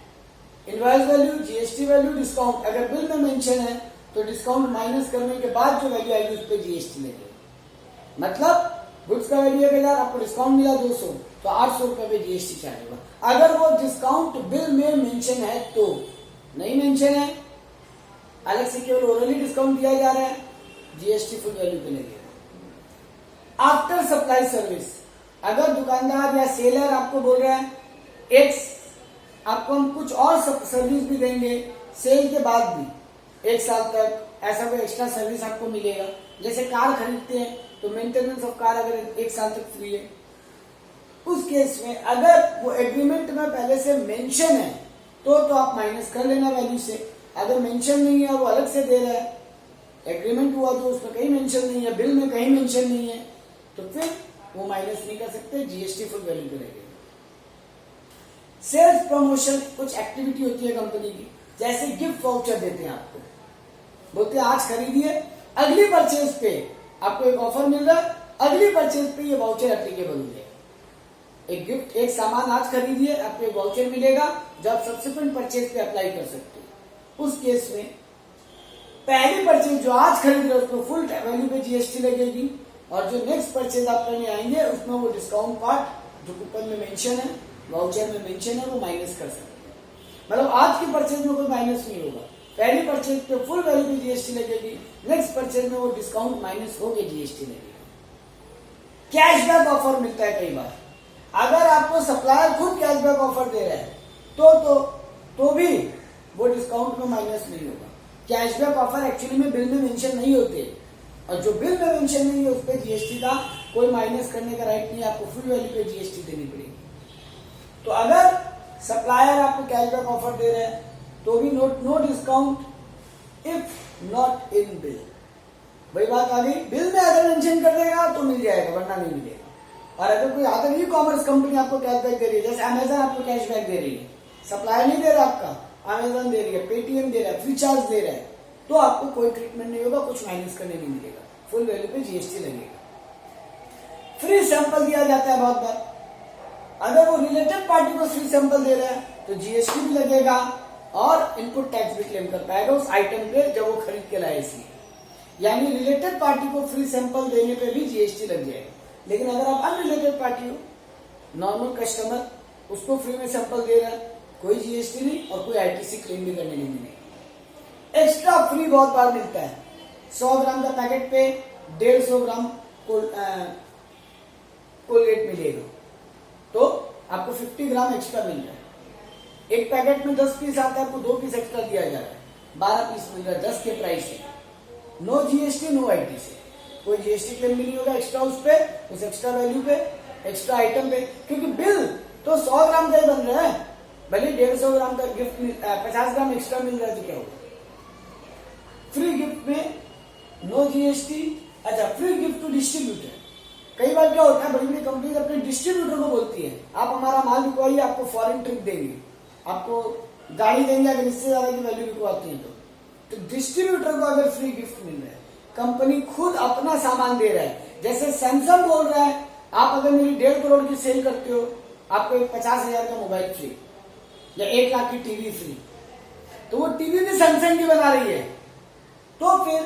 invoice value, GST value, discount अगर बिल में मेंशन है तो डिस्काउंट माइनस करने के बाद जो वैल्यू आएगी उस पर जीएसटी लगेगा। मतलब गुड्स का वैल्यू 1000, आपको डिस्काउंट मिला 200, तो 800 रुपए पे जीएसटी चार्ज होगा। अगर वो डिस्काउंट बिल में मेंशन है तो, नहीं मेंशन है, अलग से केवल ओरली डिस्काउंट दिया जा रहा है, जीएसटी फुल वैल्यू पे लगेगा। आफ्टर सप्लाई सर्विस, अगर दुकानदार या सेलर आपको बोल रहा है एक्स, आपको हम कुछ और सर्विस भी देंगे सेल के बाद भी 1 साल तक, ऐसा कोई एक्स्ट्रा सर्विस आपको मिलेगा। जैसे कार खरीदते हैं तो मेंटेनेंस ऑफ कार अगर 1 साल तक फ्री है, उस केस में अगर वो एग्रीमेंट में पहले से मेंशन है तो आप माइनस कर लेना वैल्यू से। अगर मेंशन नहीं है, वो अलग से दे रहा है, एग्रीमेंट हुआ तो उसमें कहीं मेंशन नहीं है, बिल में कहीं मेंशन नहीं है, तो फिर वो माइनस नहीं कर सकते, जीएसटी फुल वैल्यू पे लगेगा। सेल्स प्रमोशन, कुछ एक्टिविटी होती है कंपनी की, जैसे गिफ्ट वाउचर देते हैं आपको, बोलते हैं आज खरीदिए, अगली परचेज पे आपको एक ऑफर मिल रहा है, अगली परचेज पे ये वाउचर एप्लीकेबल हो जाएगा। एक गिफ्ट, एक सामान आज खरीदिए, आपको एक वाउचर मिलेगा जो आप सब्सिक्वेंट परचेज पे अप्लाई कर सकते हो। उस केस में पहली परचेज जो आज खरीद रहे उसको फुल वैल्यू पे जीएसटी लगेगी, और जो नेक्स्ट परचेज आप करने आएंगे उसमें वो डिस्काउंट पार्ट जो कूपन में मेंशन है, वाउचर में मेंशन है, वो माइनस कर सकते हैं। मतलब आज की परचेज में कोई माइनस नहीं होगा, पहली परचेज पे फुल वैल्यू पे जीएसटी लगेगी, नेक्स्ट परचेज में वो डिस्काउंट माइनस होके जीएसटी लगेगी। कैशबैक ऑफर मिलता है कई बार, अगर आपको सप्लायर खुद कैशबैक ऑफर दे रहा है तो भी वो डिस्काउंट में माइनस नहीं होगा। कैशबैक ऑफर एक्चुअली में बिल में मेंशन नहीं होते, और जो बिल में मेंशन नहीं है उस पर जीएसटी का कोई माइनस करने का राइट नहीं है, आपको फुल वैल्यू पे जीएसटी देनी पड़ेगी। तो अगर सप्लायर आपको कैशबैक ऑफर दे रहे हैं तो भी no discount if not in bill. वही बात आ गई, बिल में अगर मेंशन कर देगा तो मिल जाएगा, वरना नहीं मिलेगा। और अगर कोई अदर ई कॉमर्स कंपनी आपको कैशबैक दे रही है, जैसे अमेजन आपको कैशबैक दे रही है, सप्लायर नहीं दे रहा आपका, अमेजन दे रही है, पेटीएम दे रहा है, फ्री चार्ज दे रहा है, तो आपको कोई ट्रीटमेंट नहीं होगा, कुछ माइनस करने नहीं मिलेगा, फुल वैल्यू पे जीएसटी लगेगा। फ्री सैंपल दिया जाता है बहुत बार, अगर वो रिलेटेड पार्टी को फ्री सैंपल दे रहा है तो जीएसटी भी लगेगा और इनपुट टैक्स भी क्लेम कर पाएगा उस आइटम पे जब वो खरीद के लाए, इसलिए यानी रिलेटेड पार्टी को फ्री सैंपल देने पे भी जीएसटी लग जाएगा। लेकिन अगर आप अनरिलेटेड पार्टी हो, नॉर्मल कस्टमर, उसको फ्री में सैंपल दे रहा है, कोई जीएसटी नहीं और कोई आईटीसी क्लेम भी करने नहीं मिलेगा। एक्स्ट्रा फ्री बहुत बार मिलता है, 100 ग्राम का पैकेट पे 150 ग्राम कोलगेट मिलेगा, तो आपको 50 ग्राम एक्स्ट्रा मिल रहा है। एक पैकेट में 10 पीस आता है, आपको 2 पीस एक्स्ट्रा दिया जा रहा है, 12 पीस मिल रहा है 10 के प्राइस से। नो जीएसटी नो आईटीसी, कोई जीएसटी क्लेम भी नहीं होगा एक्स्ट्रा उस पे, उस एक्स्ट्रा वैल्यू पे, एक्स्ट्रा आइटम पे, क्योंकि बिल तो 100 ग्राम का ही बन रहा है, भले 150 ग्राम का गिफ्ट 50 ग्राम एक्स्ट्रा मिल रहा है तो क्या होगा। फ्री गिफ्ट में नो जीएसटी। अच्छा, फ्री गिफ्ट टू डिस्ट्रीब्यूटर, कई बार क्या होता है, बड़ी बड़ी कंपनी अपने डिस्ट्रीब्यूटर को बोलती है आप हमारा माल बिकवाइए, आपको फॉरेन ट्रिप देंगे, आपको गाड़ी देंगे अगर इससे ज्यादा की वैल्यू बिकवाती है तो डिस्ट्रीब्यूटर को अगर फ्री गिफ्ट मिल रहा है, कंपनी खुद अपना सामान दे रहा है, जैसे सैमसंग बोल रहा है आप अगर मेरी 1.5 करोड़ की सेल करते हो आपको एक 50,000 का मोबाइल फ्री या 1 लाख की टीवी फ्री, तो वो टीवी भी सैमसंग की बना रही है, तो फिर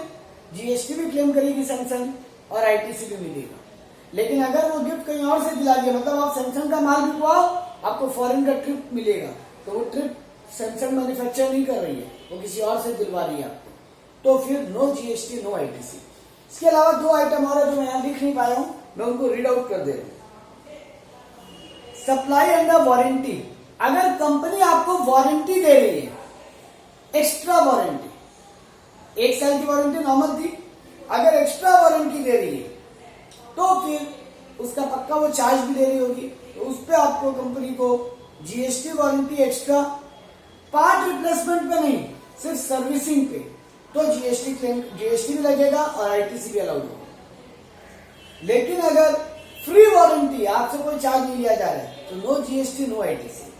जीएसटी भी क्लेम करेगी सैमसंग और आईटीसी भी मिलेगा। लेकिन अगर वो गिफ्ट कहीं और से दिला दिया, मतलब आप सैमसंग का माल बिकवाओ आपको फॉरेन का ट्रिप मिलेगा, तो वो ट्रिप सैमसंग मैन्युफैक्चर नहीं कर रही है, वो किसी और से दिलवा रही है आपको, तो फिर नो जीएसटी नो आईटीसी। इसके अलावा 2 आइटम और है जो मैं यहां लिख नहीं पाया हूं, मैं उनको रीड आउट कर दे रहा हूं। सप्लाई अंडर वारंटी, अगर कंपनी आपको वारंटी दे रही है, एक्स्ट्रा वारंटी, 1 साल की वारंटी नॉर्मल थी, अगर एक्स्ट्रा वारंटी दे रही है तो फिर उसका पक्का वो चार्ज भी दे रही होगी, तो उस पर आपको कंपनी को GST warranty extra, part replacement पे नहीं, सिर्फ सर्विसिंग पे तो जीएसटी क्लेम, जीएसटी भी लगेगा और आईटीसी भी अलाउड होगा। लेकिन अगर फ्री वारंटी, आपसे कोई चार्ज नहीं लिया जा रहा है, तो नो जीएसटी नो आईटीसी।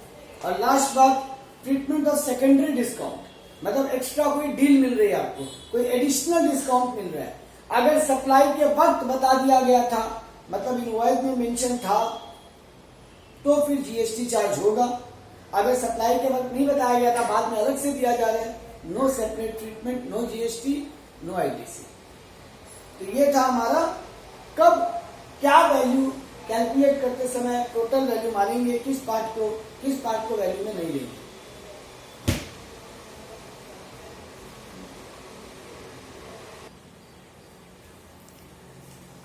और लास्ट बात, ट्रीटमेंट ऑफ सेकेंडरी डिस्काउंट, मतलब एक्स्ट्रा कोई डील मिल रही है आपको, कोई एडिशनल डिस्काउंट मिल रहा है, अगर सप्लाई के वक्त बता दिया गया था, मतलब इनवॉइस में मेंशन था, तो फिर जीएसटी चार्ज होगा। अगर सप्लाई के वक्त नहीं बताया गया था, बाद में अलग से दिया जा रहा है, no separate treatment, no GST no ITC. तो ये था हमारा कब क्या वैल्यू कैलकुलेट करते समय टोटल वैल्यू मानेंगे, किस पार्ट को वैल्यू में नहीं लेंगे।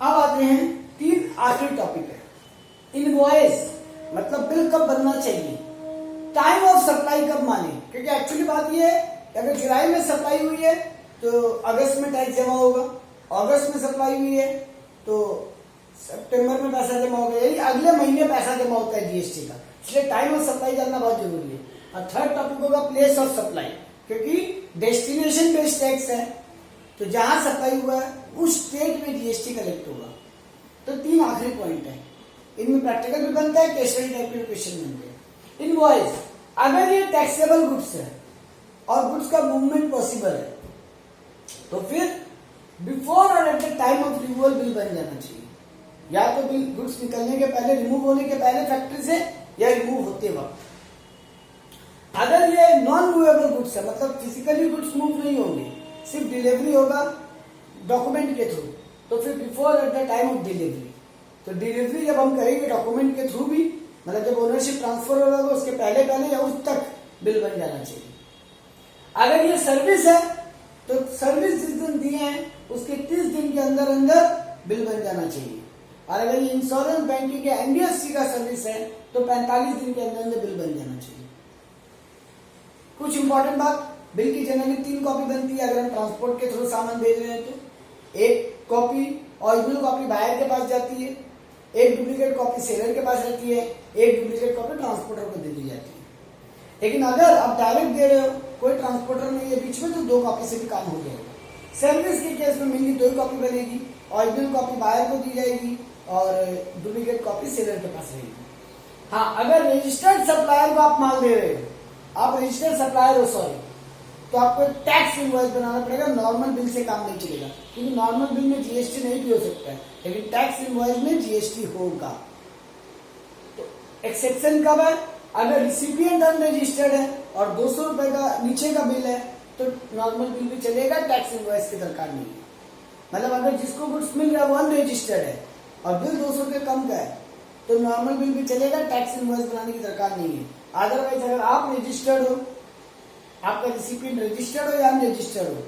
अब आते हैं 3 आखिरी टॉपिक है। इनवॉइस मतलब बिल कब बनना चाहिए, टाइम ऑफ सप्लाई कब माने, क्योंकि एक्चुअली बात यह है अगर जुलाई में सप्लाई हुई है तो अगस्त में टैक्स जमा होगा, अगस्त में सप्लाई हुई है तो सितंबर में पैसा जमा होगा, यही अगले महीने पैसा जमा होता है जीएसटी का, इसलिए टाइम ऑफ सप्लाई जानना बहुत जरूरी है। और थर्ड टॉपिक होगा प्लेस ऑफ सप्लाई, क्योंकि डेस्टिनेशन बेस्ड टैक्स है, तो जहां सप्लाई हुआ है उस स्टेट में जीएसटी कलेक्ट होगा। तो 3 आखिरी पॉइंट है, इनमें प्रैक्टिकल भी बनता है, केस स्टडी टाइप के क्वेश्चन बनते हैं। इनवॉइस, अगर ये टैक्सेबल गुड्स है और गुड्स का मूवमेंट पॉसिबल है, तो फिर बिफोर और at the time of removal bill बन जाना चाहिए, या तो बिल गुड्स निकलने के पहले, रिमूव होने के पहले फैक्ट्री से, या रिमूव होते वक्त। अगर ये नॉन मूवेबल गुड्स है, मतलब फिजिकली गुड्स मूव नहीं होंगे, सिर्फ डिलीवरी होगा डॉक्यूमेंट के थ्रू, तो फिर before at the time of delivery. तो डिलीवरी जब हम करेंगे डॉक्यूमेंट के थ्रू भी, मतलब जब ओनरशिप ट्रांसफर होगा तो उसके पहले या उस तक बिल बन जाना चाहिए। अगर ये सर्विस है तो सर्विस जिस दिन दिए हैं उसके 30 दिन के अंदर अंदर बिल बन जाना चाहिए। और अगर ये इंश्योरेंस बैंकिंग या एनबीएफसी का सर्विस है तो 45 दिन के अंदर अंदर बिल बन जाना चाहिए। कुछ इंपॉर्टेंट बात, बिल की जनरली 3 कॉपी बनती है अगर हम ट्रांसपोर्ट के थ्रू सामान भेज रहे हैं तो। एक कॉपी ओरिजिनल कॉपी बायर के पास जाती है, एक डुप्लीकेट कॉपी सेलर के पास रहती है, एक डुप्लीकेट कॉपी ट्रांसपोर्टर को दे दी जाती है। लेकिन अगर आप डायरेक्ट दे रहे हो, कोई ट्रांसपोर्टर नहीं है बीच में, तो 2 कॉपी से भी काम हो जाएगा। सर्विस के केस में मेनली 2 कॉपी बनेगी, ओरिजिनल कॉपी बायर को दी जाएगी और डुप्लीकेट कॉपी सेलर के पास रहेगी। हाँ, अगर रजिस्टर्ड सप्लायर को आप माल दे रहे हो, आप रजिस्टर्ड सप्लायर हो सॉरी, तो आपको टैक्स इनवॉइस बनाना पड़ेगा, नॉर्मल बिल से काम नहीं चलेगा, क्योंकि नॉर्मल बिल में जीएसटी नहीं भी हो सकता है, लेकिन टैक्स इनवॉइस में जीएसटी होगा। तो एक्सेप्शन कब है, अगर रिसिपिएंट अनरजिस्टर्ड है और 200 रुपए का नीचे का बिल है तो नॉर्मल बिल भी चलेगा, टैक्स इनवॉइस की दरकार नहीं है। मतलब अगर जिसको गुड्स मिल रहा है वो अनरजिस्टर्ड है और बिल 200 के कम का है तो नॉर्मल बिल भी चलेगा, टैक्स इनवॉइस बनाने की दरकार नहीं है। अदरवाइज अगर आप रजिस्टर्ड हो, आपका रिसिपिएंट रजिस्टर्ड हो या अनरजिस्टर्ड हो,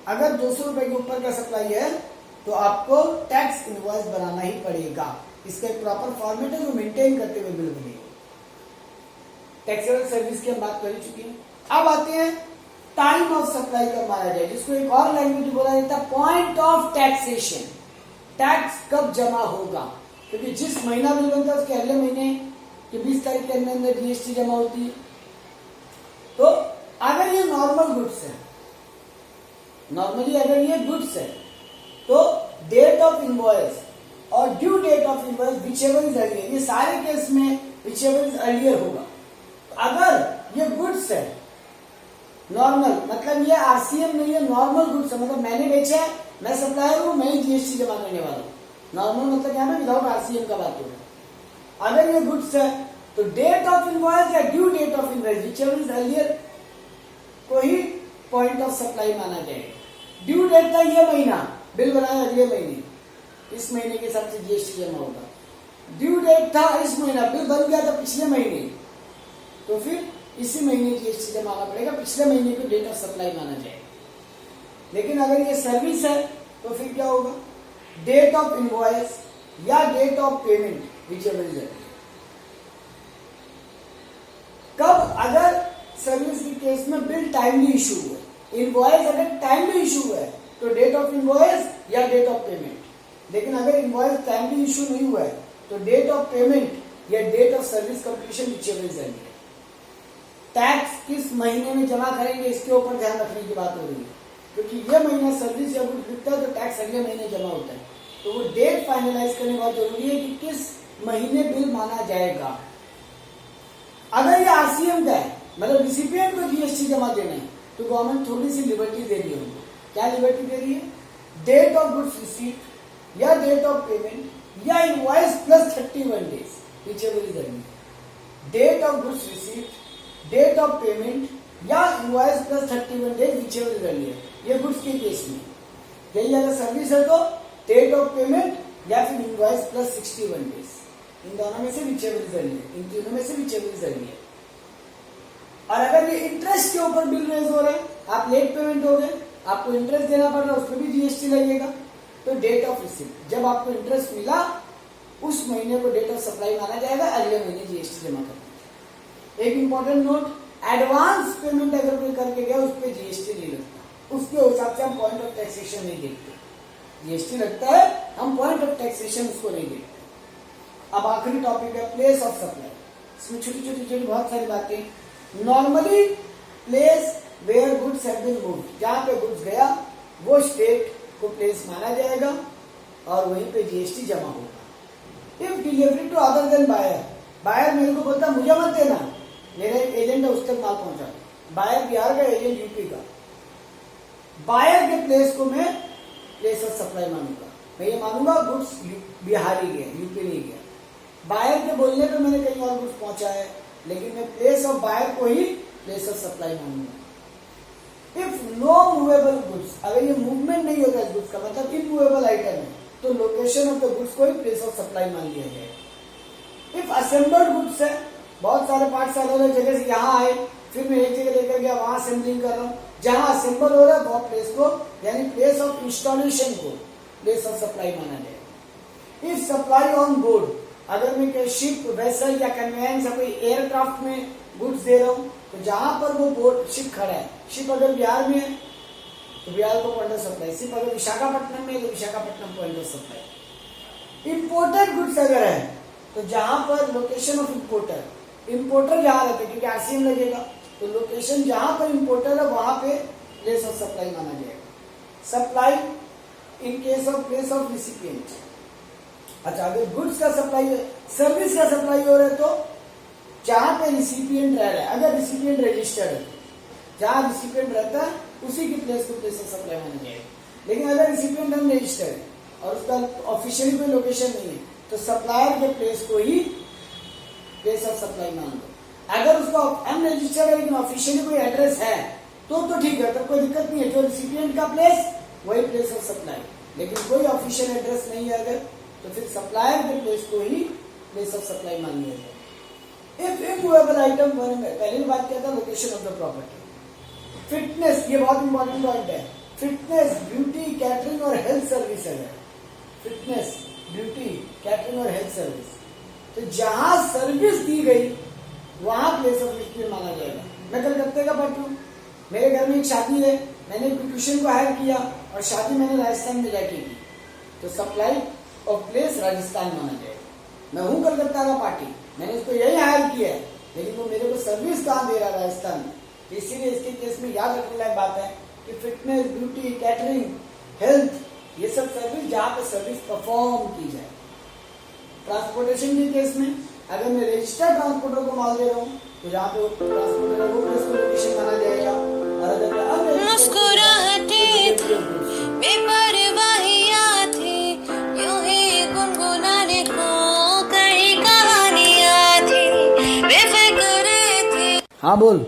अगर 200 रुपए के ऊपर का सप्लाई है तो आपको टैक्स इनवॉइस बनाना ही पड़ेगा। इसका एक प्रॉपर फॉर्मेट है जो मेंटेन करते हुए बिल बनेगा। टैक्सेबल सर्विस की हम बात कर चुके हैं। अब आते हैं टाइम ऑफ सप्लाई कब माना जाए, जिसको एक और लैंग्वेज बोला जाता है पॉइंट ऑफ टैक्सेशन। टैक्स कब जमा होगा, क्योंकि जिस महीना बिल बनता है उसके अगले महीने की 20 तारीख के अंदर अंदर जीएसटी जमा होती है। तो अगर ये नॉर्मल गुड्स है, नॉर्मली अगर ये गुड्स है तो डेट ऑफ इनवॉइस और due date of invoice whichever is earlier, ये सारे केस में विचएवर इज अर्लियर होगा। अगर ये गुड्स है नॉर्मल, मतलब ये आरसीएम नहीं है, नॉर्मल गुड्स है, मतलब मैंने बेचा है, मैं सप्लायर हूं, मैं ही जीएसटी जमा करने वाला हूं। नॉर्मल मतलब यहाँ पे विदाउट आरसीएम का बात हो रहा है। अगर ये गुड्स है तो डेट ऑफ इनवॉइस या due date of invoice whichever is earlier को ही पॉइंट ऑफ सप्लाई माना जाएगा। ड्यू डेट था ये महीना, बिल बनाया अगले महीने, इस महीने के हिसाब से जीएसटी जमा होगा। ड्यू डेट था इस महीना, बिल बन गया था पिछले महीने, तो फिर इसी महीने जीएसटी जमा करना पड़ेगा, पिछले महीने को डेट ऑफ सप्लाई माना जाएगा। लेकिन अगर ये सर्विस है तो फिर क्या होगा, डेट ऑफ इनवॉइस या date of payment whichever is earlier. कब, अगर सर्विस के केस में बिल टाइमली इशू हुआ, इनवॉइस अगर टाइमली इशू हुआ है तो डेट ऑफ इनवॉइस या डेट ऑफ पेमेंट। लेकिन अगर इनवॉइस टाइमली इशू नहीं हुआ है तो डेट ऑफ पेमेंट या date of service completion whichever is earlier. Tax किस महीने में जमा करेंगे इसके ऊपर ध्यान रखने की बात हो रही है, क्योंकि ये महीना सर्विस या गुड्स बिकता है तो टैक्स अगले महीने जमा होता है, तो वो डेट फाइनलाइज करने बहुत जरूरी है कि किस महीने बिल माना जाएगा। अगर ये आरसीएम का है, मतलब रिसिपिएंट को जीएसटी जमा देना है, तो गवर्नमेंट थोड़ी सी लिबर्टी दे रही है उनको। क्या लिबर्टी दे रही है? डेट ऑफ गुड्स रिसीट या डेट ऑफ पेमेंट या invoice plus 31 days whichever is earlier. Date of goods receipt, date of payment या invoice plus 31 days whichever is earlier. ये गुड्स के केस में, यही अगर सर्विस है तो डेट ऑफ पेमेंट या फिर इनवॉइस प्लस 61 डेज, इन दोनों में से व्हिचएवर इज अर्लियर, इन तीनों में से व्हिचएवर इज अर्लियर। और अगर ये इंटरेस्ट के ऊपर बिल रेज हो रहा है, आप लेट पेमेंट हो गए, आपको इंटरेस्ट देना पड़ रहा है, उसमें भी जीएसटी लगेगा, तो डेट ऑफ रिसीट, जब आपको इंटरेस्ट मिला उस महीने को डेट ऑफ सप्लाई माना जाएगा, अगले महीने जीएसटी जमा करना। एक इंपॉर्टेंट नोट, एडवांस पेमेंट अगर कोई करके गया उस पर जीएसटी नहीं लगता, उसके हिसाब से हम पॉइंट ऑफ टैक्सेशन नहीं देखते। जीएसटी लगता है, हम पॉइंट ऑफ टैक्सेशन उसको नहीं देखते। अब आखिरी टॉपिक है प्लेस ऑफ सप्लाई। इसमें छोटी छोटी बहुत सारी बातें। Normally place where goods have been moved, जहां पे गुड्स गया वो स्टेट को प्लेस माना जाएगा और वहीं पे जीएसटी जमा होगा। If delivery to other than buyer, buyer मेरे को बोलता मुझे मत देना, मेरा एक एजेंट है उस तक माल पहुंचा, बायर बिहार का, एजेंट यूपी का, बायर के प्लेस को मैं प्लेस ऑफ सप्लाई मानूंगा। मैं ये मानूंगा गुड्स बिहार ही गया, यूपी नहीं गया। बायर के बोलने पे मैंने कहीं और गुड्स पहुंचा है, लेकिन मैं प्लेस ऑफ बायर को ही प्लेस ऑफ सप्लाई मानूंगा। इफ नो मूवेबल गुड्स, अगर ये मूवमेंट नहीं होता है गुड्स का, मतलब इनमूवेबल आइटम है, तो लोकेशन ऑफ द गुड्स को ही प्लेस ऑफ सप्लाई मान लिया जाएगा। इफ असेंबल्ड गुड्स है, बहुत सारे पार्ट्स अलग अलग जगह से यहाँ आए, फिर मैं एक जगह लेकर गया, वहां असेंबलिंग कर रहा हूँ, जहां असेंबल हो रहा है वह प्लेस को, यानी प्लेस ऑफ इंस्टॉलेशन को प्लेस ऑफ सप्लाई माना जाएगा। इफ सप्लाई ऑन बोर्ड, अगर मैं शिप, वेसल या कन्वेयंस या कोई एयरक्राफ्ट में गुड्स दे रहा हूँ, तो जहां पर वो बोर्ड शिप खड़ा है, शिप अगर बिहार में है तो बिहार को पॉइंट ऑफ सप्लाई, शिप अगर विशाखापट्टनम में है तो Visakhapatnam point of supply. Imported goods अगर है तो जहां पर लोकेशन ऑफ इंपोर्टर, इंपोर्टर जहां रहते हैं, क्योंकि आरसीएम लगेगा, तो लोकेशन जहां पर इंपोर्टर है वहां पे प्लेस ऑफ सप्लाई माना जाएगा। Supply in case of place of recipient. अच्छा, अगर गुड्स का सप्लाई है, सर्विस का सप्लाई हो रहा है, तो जहां पे रिसिपिएंट रह रहा है, अगर रिसिपिएंट रजिस्टर्ड है, जहां रिसिपिएंट रहता है उसी की प्लेस को प्लेस ऑफ सप्लाई माना जाएगा। लेकिन अगर रिसिपिएंट अनरजिस्टर्ड है और उसका ऑफिशियली कोई लोकेशन नहीं है, तो सप्लायर के प्लेस को ही प्लेस ऑफ सप्लाई मान दो। अगर उसका अनरजिस्टर्ड है लेकिन ऑफिशियली कोई एड्रेस है तो ठीक है, तब कोई दिक्कत नहीं है, जो रिसिपिएंट का प्लेस वही प्लेस ऑफ सप्लाई। लेकिन कोई ऑफिशियल एड्रेस नहीं है अगर, तो फिर सप्लायर के प्लेस को ही प्लेस ऑफ सप्लाई मान लिया जाए। इफ इमूवेबल आइटम, पहले बात किया था location of the property. Fitness, ये बहुत इंपॉर्टेंट पॉइंट है। फिटनेस, ब्यूटी, कैटरिंग और हेल्थ सर्विस है। फिटनेस, ब्यूटी, कैटरिंग और हेल्थ सर्विस, तो जहां सर्विस दी गई वहां प्लेस ऑफ रिसिपिएंट माना जाएगा। मैं कलकत्ते का पढ़ती हूँ, मेरे घर में एक शादी है, मैंने एक ब्यूटिशियन को हायर किया और शादी मैंने राजस्थान में जाके की, तो सप्लाई ऑफ प्लेस राजस्थान माना जाएगा। मैं हूँ कलकत्ता का पार्टी, मैंने उसको यही हायर किया है, लेकिन वो मेरे को सर्विस कहाँ दे रहा है? राजस्थान में। इसीलिए इसके केस में याद रखने लायक बात है कि फिटनेस, ब्यूटी, कैटरिंग, हेल्थ, ये सब सर्विस जहाँ पे सर्विस परफॉर्म की जाए। ट्रांसपोर्टेशन के केस में अगर मैं रजिस्टर्ड ट्रांसपोर्टर को माल दे रहा हूँ, तो जहाँ पे ट्रांसपोर्टर है वो प्लेस को लोकेशन माना जाएगा। और अगर मैं मुस्कुराते थे, बेपरवाहियां थी, यूं ही गुनगुनाने को कई कहानियां थी, बेफिक्र थी। हाँ बोल।